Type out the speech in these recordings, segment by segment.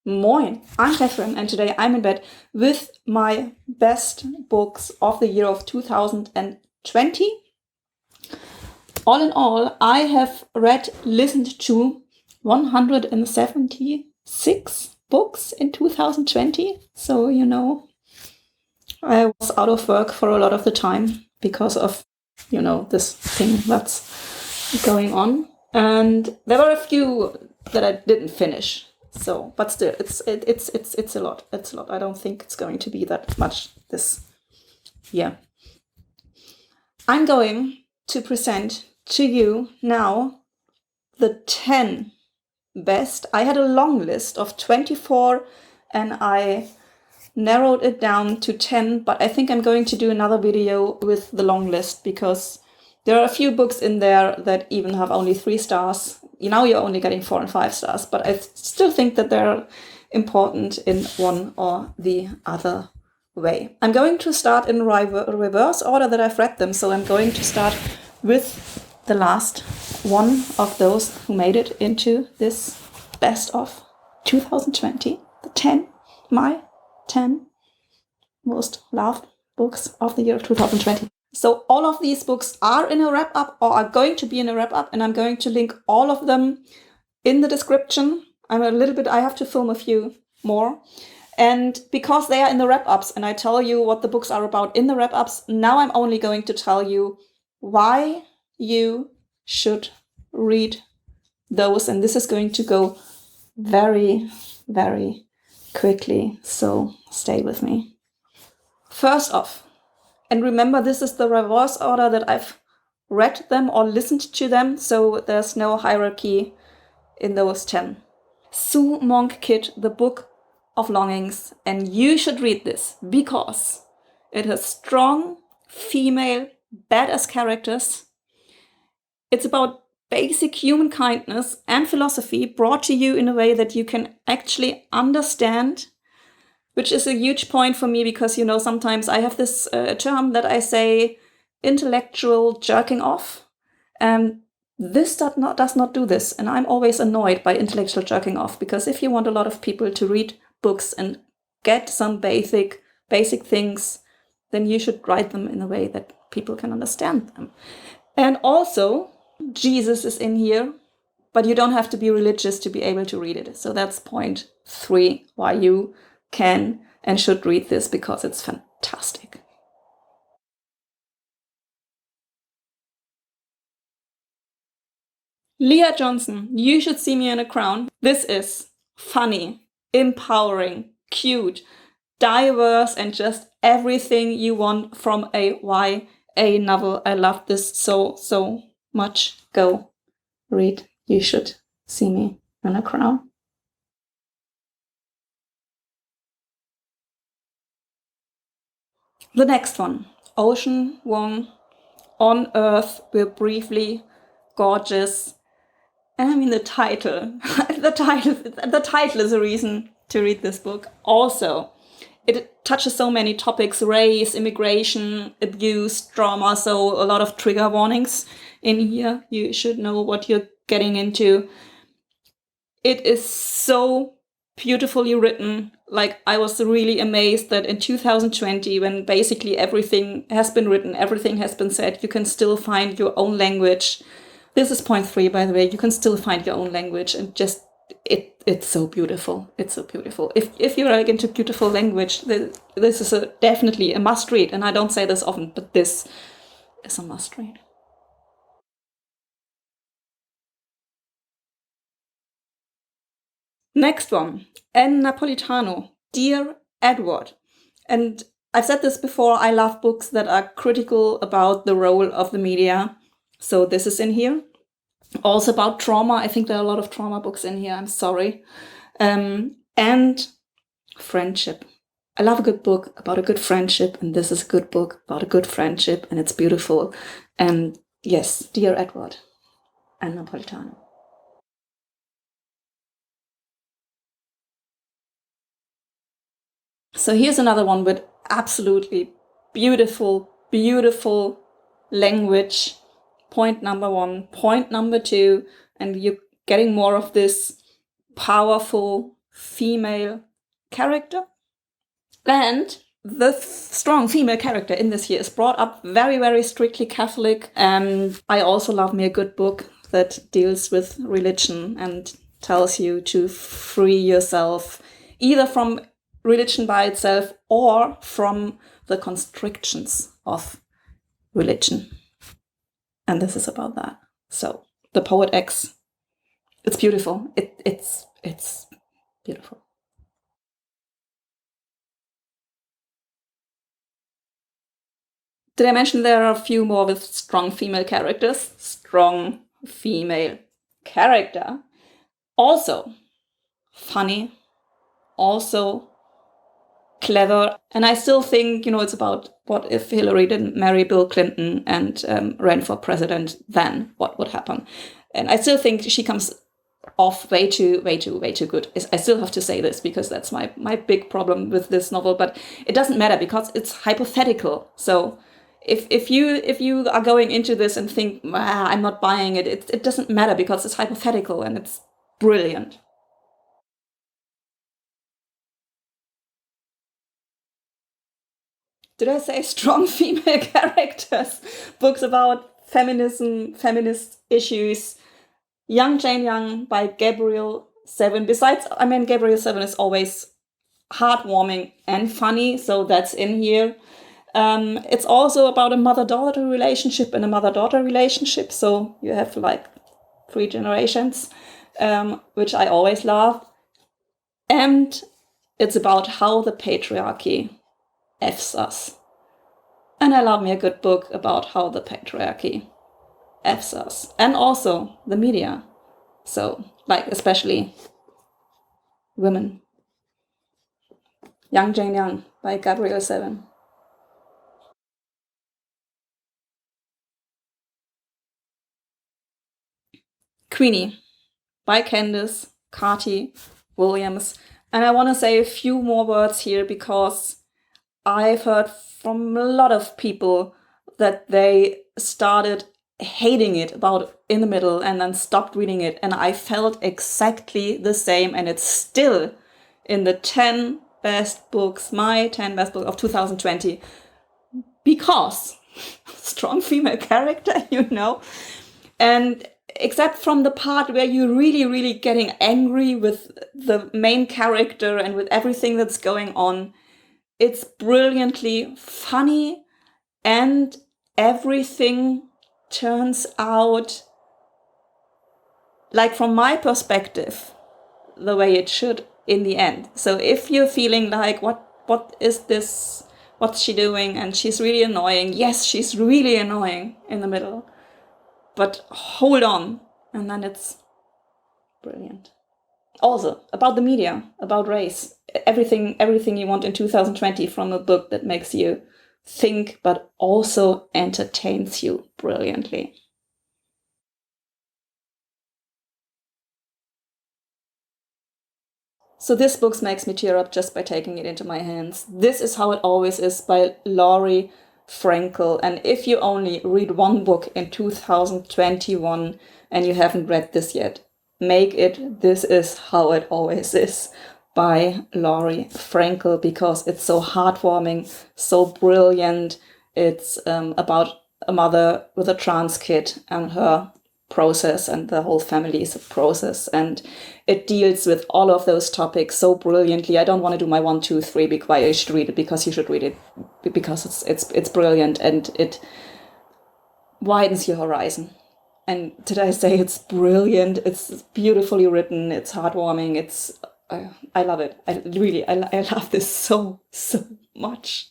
Moin, I'm Catherine, and today I'm in bed with my best books of the year of 2020. All in all, I have listened to 176 books in 2020. So, I was out of work for a lot of the time because of, this thing that's going on. And there were a few that I didn't finish. So, but still, it's a lot. It's a lot. I don't think it's going to be that much this year. I'm going to present to you now the 10 best. I had a long list of 24 and I narrowed it down to 10, but I think I'm going to do another video with the long list because there are a few books in there that even have only 3 stars. Now you're only getting 4 and 5 stars, but I still think that they're important in one or the other way. I'm going to start in reverse order that I've read them. So I'm going to start with the last one of those who made it into this best of 2020. My 10 most loved books of the year of 2020. So all of these books are in a wrap-up or are going to be in a wrap-up, and I'm going to link all of them in the description. I have to film a few more. And because they are in the wrap-ups and I tell you what the books are about in the wrap-ups, now I'm only going to tell you why you should read those. And this is going to go very, very quickly. So stay with me. First off, and remember, this is the reverse order that I've read them or listened to them, so there's no hierarchy in those 10. Sue Monk Kidd, The Book of Longings, and you should read this because it has strong female badass characters. It's about basic human kindness and philosophy brought to you in a way that you can actually understand, which is a huge point for me because, sometimes I have this term that I say intellectual jerking off. And this does not do this. And I'm always annoyed by intellectual jerking off because if you want a lot of people to read books and get some basic things, then you should write them in a way that people can understand them. And also, Jesus is in here, but you don't have to be religious to be able to read it. So that's point 3, why you can and should read this because it's fantastic. Leah Johnson, You Should See Me in a Crown. This is funny, empowering, cute, diverse, and just everything you want from a YA novel. I love this so much. Go read You Should See Me in a Crown. The next one, Ocean Vuong, On Earth We're Briefly Gorgeous. And I mean the title. the title is a reason to read this book. Also, it touches so many topics: race, immigration, abuse, trauma. So a lot of trigger warnings in here. You should know what you're getting into. It is so beautifully written. Like, I was really amazed that in 2020, when basically everything has been written, everything has been said, you can still find your own language. This is point 3, by the way. You can still find your own language, and just it's so beautiful. It's so beautiful. If you're like into beautiful language, this is definitely a must read. And I don't say this often, but this is a must read. Next one, Napolitano, Dear Edward. And I've said this before, I love books that are critical about the role of the media. So this is in here. Also about trauma. I think there are a lot of trauma books in here. I'm sorry. And friendship. I love a good book about a good friendship. And this is a good book about a good friendship. And it's beautiful. And yes, Dear Edward and Napolitano. So here's another one with absolutely beautiful language. Point number 1. Point number 2, and you're getting more of this powerful female character. And the strong female character in this year is brought up very, very strictly Catholic. And I also love me a good book that deals with religion and tells you to free yourself either from religion by itself or from the constrictions of religion. And this is about that. So The Poet X. It's beautiful. It's beautiful. Did I mention there are a few more with strong female characters? Strong female character. Also funny. Also clever. And I still think, it's about what if Hillary didn't marry Bill Clinton and ran for president, then what would happen? And I still think she comes off way too good. I still have to say this because that's my big problem with this novel, but it doesn't matter because it's hypothetical. So if you are going into this and think, I'm not buying it, it doesn't matter because it's hypothetical and it's brilliant. Did I say strong female characters? Books about feminism, feminist issues. Young Jane Young by Gabrielle, Zevin. Besides, Gabrielle Zevin is always heartwarming and funny, so that's in here. It's also about a mother-daughter relationship and a mother-daughter relationship, so you have like 3 generations, which I always love. And it's about how the patriarchy F's us. And I love me a good book about how the patriarchy F's us. And also the media. So, especially women. Young Jane Young by Gabrielle Zevin. Queenie by Candice, Carty-Williams. And I want to say a few more words here because I've heard from a lot of people that they started hating it about in the middle and then stopped reading it. And I felt exactly the same. And it's still in the 10 best books, my 10 best book of 2020. Because strong female character, And except from the part where you're really, really getting angry with the main character and with everything that's going on, it's brilliantly funny and everything turns out, from my perspective, the way it should in the end. So if you're feeling like, what is this? What's she doing? And she's really annoying. Yes, she's really annoying in the middle. But hold on. And then it's brilliant. Also, about the media, about race, everything you want in 2020 from a book that makes you think, but also entertains you brilliantly. So this book makes me tear up just by taking it into my hands. This Is How It Always Is by Laurie, Frankel. And if you only read one book in 2021 and you haven't read this yet, make it This Is How It Always Is by Laurie Frankel, because it's so heartwarming, so brilliant. It's about a mother with a trans kid and her process, and the whole family is a process, and it deals with all of those topics so brilliantly. I don't want to do my 1, 2, 3 be quiet. You should read it because you should read it because it's brilliant and it widens your horizon. And did I say it's brilliant? It's beautifully written. It's heartwarming. I love it. I love this so much.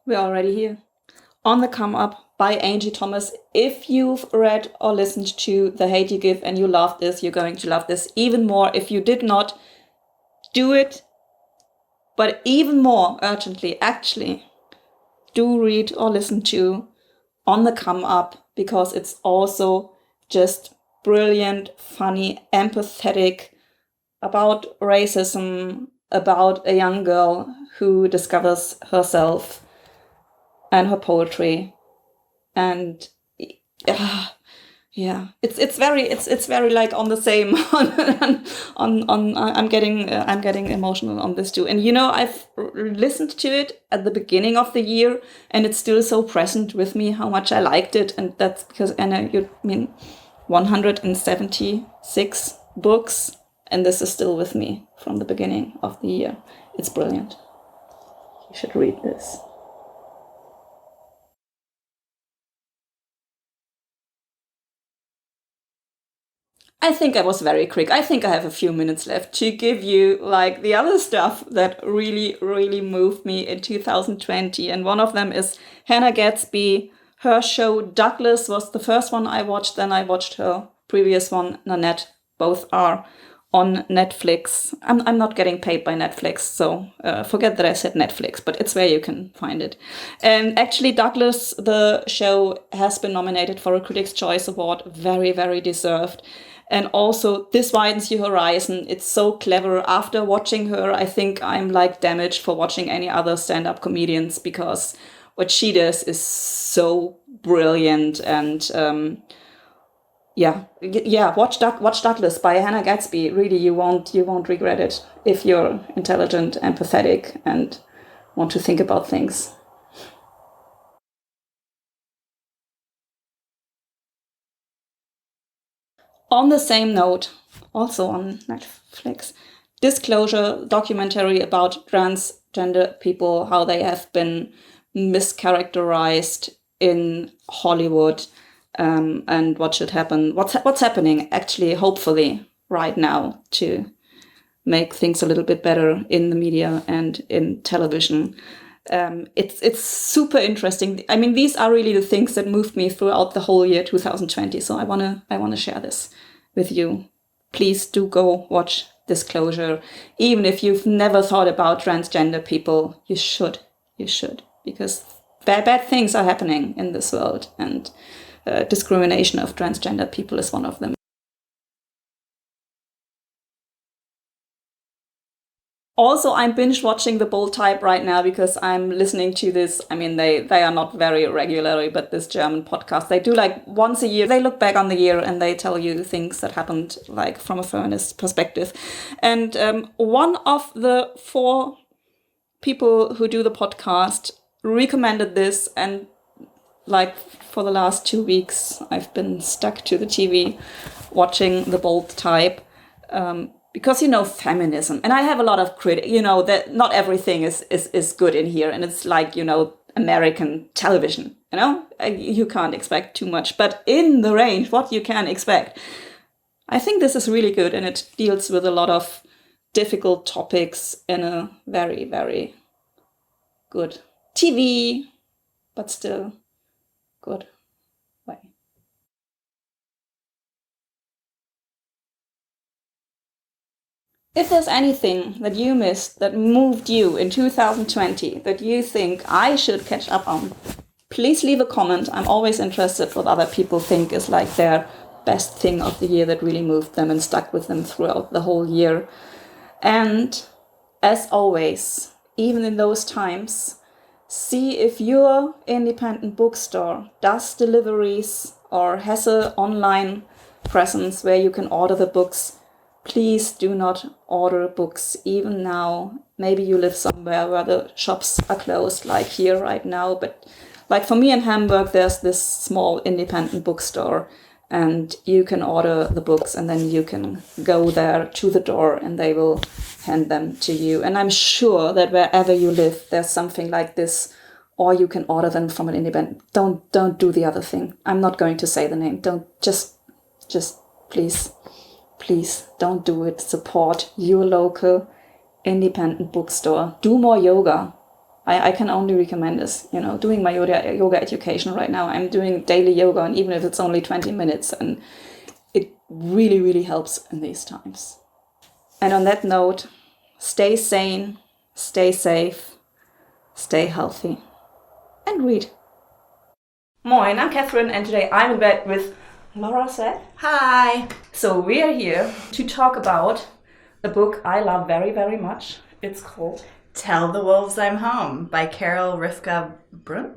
We're already here. On the Come Up by Angie Thomas. If you've read or listened to The Hate You Give and you love this, you're going to love this even more. If you did not, do it. But even more urgently, actually, do read or listen to On the Come Up, because it's also just brilliant, funny, empathetic, about racism, about a young girl who discovers herself and her poetry. And yeah, it's very like on the same on I'm getting emotional on this too. And I've listened to it at the beginning of the year, and it's still so present with me how much I liked it. And that's because, and you mean 176 books, and this is still with me from the beginning of the year. It's brilliant. You should read this. I think I was very quick. I think I have a few minutes left to give you like the other stuff that really, really moved me in 2020. And one of them is Hannah Gadsby. Her show Douglas was the first one I watched. Then I watched her previous one, Nanette. Both are on Netflix. I'm not getting paid by Netflix, so forget that I said Netflix, but it's where you can find it. And actually, Douglas, the show, has been nominated for a Critics' Choice Award. Very, very deserved. And also, this widens your horizon. It's so clever. After watching her, I think I'm like damaged for watching any other stand-up comedians, because what she does is so brilliant. And watch Douglas by Hannah Gadsby. Really, you won't regret it if you're intelligent, empathetic, and want to think about things. On the same note, also on Netflix, Disclosure documentary about transgender people, how they have been mischaracterized in Hollywood, and what should happen, what's happening actually, hopefully, right now to make things a little bit better in the media and in television. It's super interesting. I mean, these are really the things that moved me throughout the whole year 2020. So I wanna share this with you. Please do go watch Disclosure. Even if you've never thought about transgender people, you should, because bad things are happening in this world, and discrimination of transgender people is one of them. Also, I'm binge watching The Bold Type right now because I'm listening to this. I mean, they are not very regularly, but this German podcast, they do like once a year. They look back on the year and they tell you things that happened like from a feminist perspective. And one of the 4 people who do the podcast recommended this, and like for the last 2 weeks, I've been stuck to the TV watching The Bold Type. Because, feminism, and I have a lot of that not everything is good in here. And it's like, American television, you can't expect too much, but in the range, what you can expect. I think this is really good, and it deals with a lot of difficult topics in a very, very good TV, but still good way. If there's anything that you missed that moved you in 2020 that you think I should catch up on, please leave a comment. I'm always interested what other people think is like their best thing of the year that really moved them and stuck with them throughout the whole year. And as always, even in those times, see if your independent bookstore does deliveries or has an online presence where you can order the books. Please do not order books even now. Maybe you live somewhere where the shops are closed, like here right now. But like for me in Hamburg, there's this small independent bookstore, and you can order the books and then you can go there to the door and they will hand them to you. And I'm sure that wherever you live, there's something like this, or you can order them from an independent. Don't do the other thing. I'm not going to say the name. Don't just please don't do it. Support your local independent bookstore. Do more yoga. I can only recommend this. Doing my yoga education right now. I'm doing daily yoga, and even if it's only 20 minutes, and it really, really helps in these times. And on that note, stay sane, stay safe, stay healthy, and read. Moin, I'm Catherine, and today I'm in bed with Laura said. Hi! So we are here to talk about a book I love very, very much. It's called Tell the Wolves I'm Home by Carol Rivka Brun.